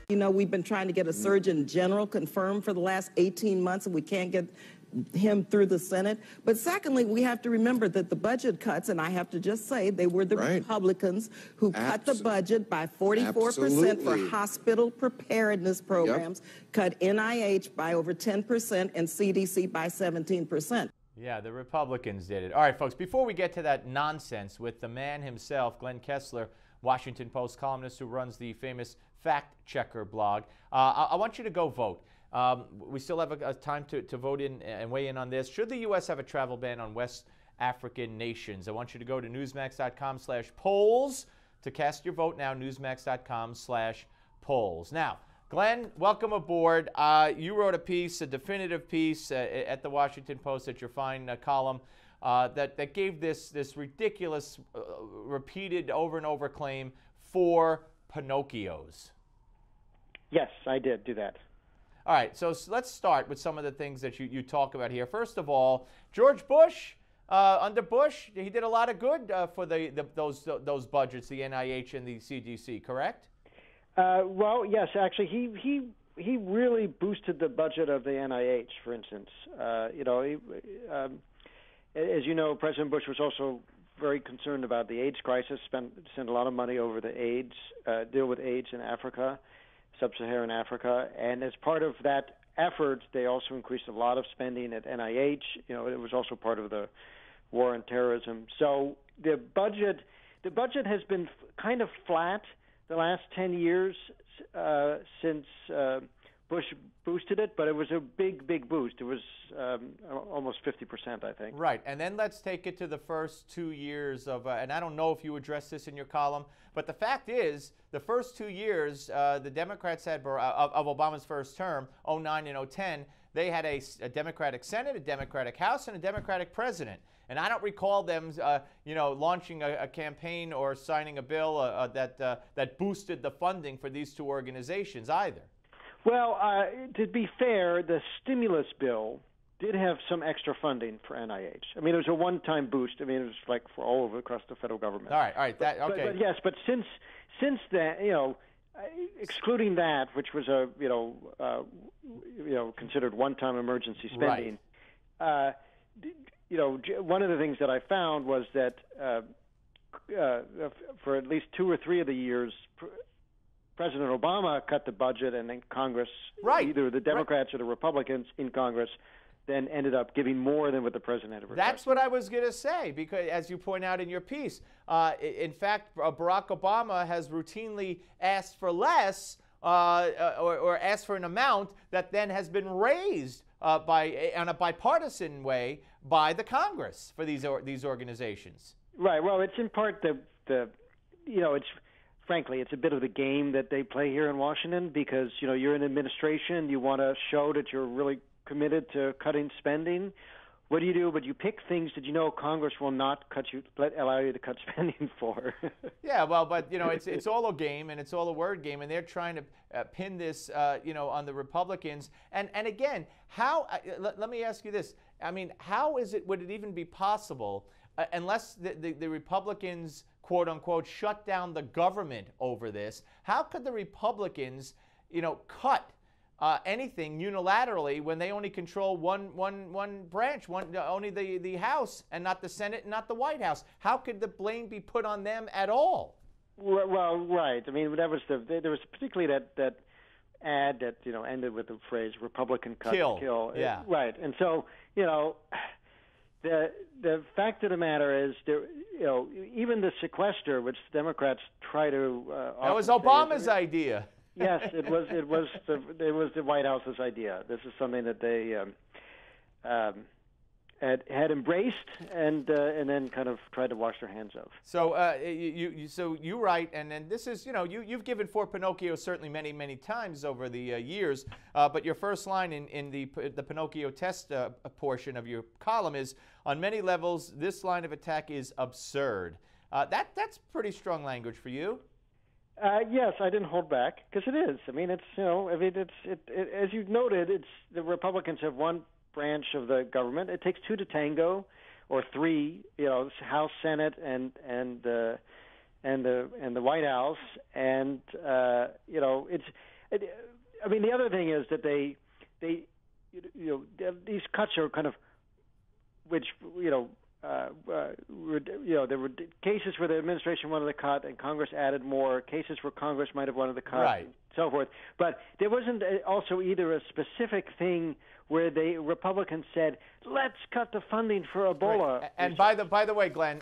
You know, we've been trying to get a Surgeon General confirmed for the last 18 months, and we can't get him through the Senate. But secondly, we have to remember that the budget cuts, and I have to just say, they were the Republicans who cut the budget by 44% for hospital preparedness programs, cut NIH by over 10%, and CDC by 17%. Yeah, the Republicans did it. All right, folks, before we get to that nonsense with the man himself, Glenn Kessler, Washington Post columnist who runs the famous Fact Checker blog, I want you to go vote. We still have a time to vote in and weigh in on this. Should the U.S. have a travel ban on West African nations? I want you to go to newsmax.com/polls to cast your vote now, newsmax.com/polls. Now, Glenn, welcome aboard. You wrote a piece, a definitive piece at the Washington Post, at your fine column, that gave this ridiculous, repeated over and over claim for Pinocchios. Yes, I did do that. All right, so let's start with some of the things that you talk about here. First of all, George Bush, under Bush, he did a lot of good for those budgets, the NIH and the CDC, correct? Well, yes, actually, he really boosted the budget of the NIH, for instance. You know, as you know, President Bush was also very concerned about the AIDS crisis, sent a lot of money over the AIDS, deal with AIDS in Africa, sub-Saharan Africa, and as part of that effort, they also increased a lot of spending at NIH. You know, it was also part of the war on terrorism. So the budget has been kind of flat the last 10 years since Bush boosted it, but it was a big boost. It was almost 50%, I think. Right, and then let's take it to the first 2 years of, and I don't know if you addressed this in your column, but the fact is, the first 2 years the Democrats had, of Obama's first term, 09 and 010, they had a Democratic Senate, a Democratic House, and a Democratic president. And I don't recall them, you know, launching a campaign or signing a bill that boosted the funding for these two organizations either. Well, to be fair, the stimulus bill did have some extra funding for NIH. I mean, it was a one-time boost. I mean, it was like for all over across the federal government. All right. Okay. But yes, but since then, you know, excluding that, which was a considered one-time emergency spending, you know, one of the things that I found was that for at least 2 or 3 of the years, President Obama cut the budget, and then Congress, either the Democrats or the Republicans in Congress, then ended up giving more than what the president had requested. That's what I was going to say, because as you point out in your piece, in fact, Barack Obama has routinely asked for less or asked for an amount that then has been raised on a bipartisan way by the Congress for these organizations. Right. Well, it's in part frankly, it's a bit of the game that they play here in Washington, because, you know, you're in administration, you want to show that you're really committed to cutting spending. What do you do? But you pick things that you know Congress will not allow you to cut spending for. Yeah, well, but you know, it's all a game, and it's all a word game, and they're trying to pin this, you know, on the Republicans. And again, how? Let me ask you this. I mean, how would it even be possible unless the Republicans, quote unquote, shut down the government over this? How could the Republicans, you know, cut anything unilaterally when they only control one branch, only the House, and not the Senate and not the White House? How could the blame be put on them at all? Well, right. I mean, there was particularly that ad that, you know, ended with the phrase "Republican cut kill." Yeah. Right. And so, you know, the fact of the matter is, you know, even the sequester, which Democrats try to that was Obama's idea. Yes, it was the White House's idea. This is something that they had embraced and then kind of tried to wash their hands of. So you write, and then this is, you know, you've given for Pinocchio certainly many times over the years, but your first line in the Pinocchio test portion of your column is, on many levels, this line of attack is absurd. That's pretty strong language for you. Yes, I didn't hold back, because it is. I mean, it's, you know, I mean, as you noted, it's the Republicans have one branch of the government. It takes 2 to tango, or 3. You know, House, Senate, and the White House, and you know, it's. I mean, the other thing is that they these cuts are kind of, which there were cases where the administration wanted to cut and Congress added more, cases where Congress might have wanted to cut, right, and so forth. But there wasn't also either a specific thing where the Republicans said, let's cut the funding for Ebola. Right. And by the way, Glenn,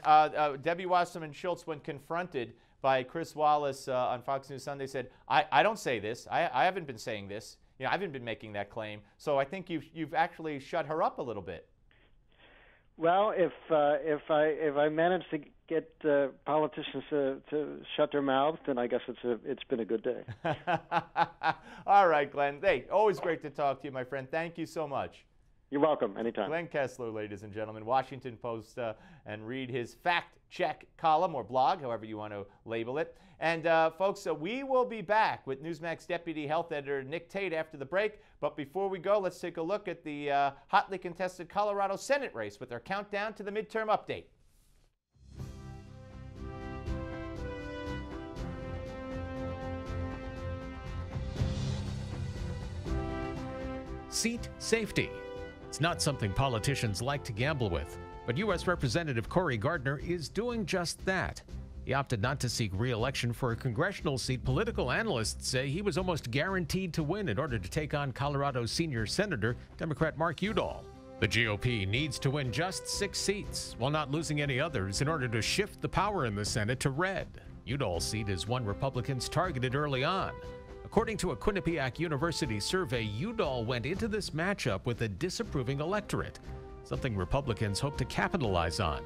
Debbie Wasserman Schultz, when confronted by Chris Wallace on Fox News Sunday, said, I don't say this. I haven't been saying this. I haven't been making that claim. So I think you've actually shut her up a little bit. Well, if I manage to get politicians to shut their mouths, then I guess it's been a good day. All right, Glenn. Hey, always great to talk to you, my friend. Thank you so much. You're welcome. Anytime. Glenn Kessler, ladies and gentlemen, Washington Post, and read his fact check column or blog, however you want to label it. And folks, we will be back with Newsmax Deputy Health Editor Nick Tate after the break. But before we go, let's take a look at the hotly contested Colorado Senate race with our countdown to the midterm update. Seat safety. It's not something politicians like to gamble with, but U.S. Representative Cory Gardner is doing just that. He opted not to seek re-election for a congressional seat political analysts say he was almost guaranteed to win in order to take on Colorado's senior senator, Democrat Mark Udall. The GOP needs to win just 6 seats, while not losing any others, in order to shift the power in the Senate to red. Udall's seat is one Republicans targeted early on. According to a Quinnipiac University survey, Udall went into this matchup with a disapproving electorate, something Republicans hope to capitalize on.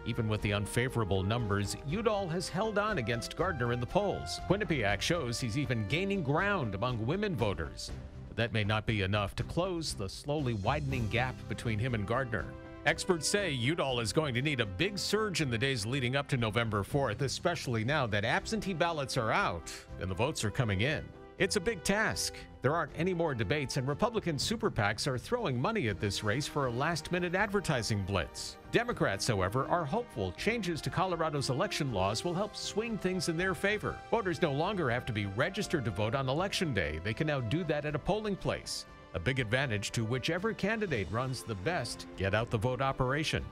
Even with the unfavorable numbers, Udall has held on against Gardner in the polls. Quinnipiac shows he's even gaining ground among women voters. But that may not be enough to close the slowly widening gap between him and Gardner. Experts say Udall is going to need a big surge in the days leading up to November 4th, especially now that absentee ballots are out and the votes are coming in. It's a big task. There aren't any more debates, and Republican super PACs are throwing money at this race for a last-minute advertising blitz. Democrats, however, are hopeful changes to Colorado's election laws will help swing things in their favor. Voters no longer have to be registered to vote on Election Day. They can now do that at a polling place, a big advantage to whichever candidate runs the best get-out-the-vote operation.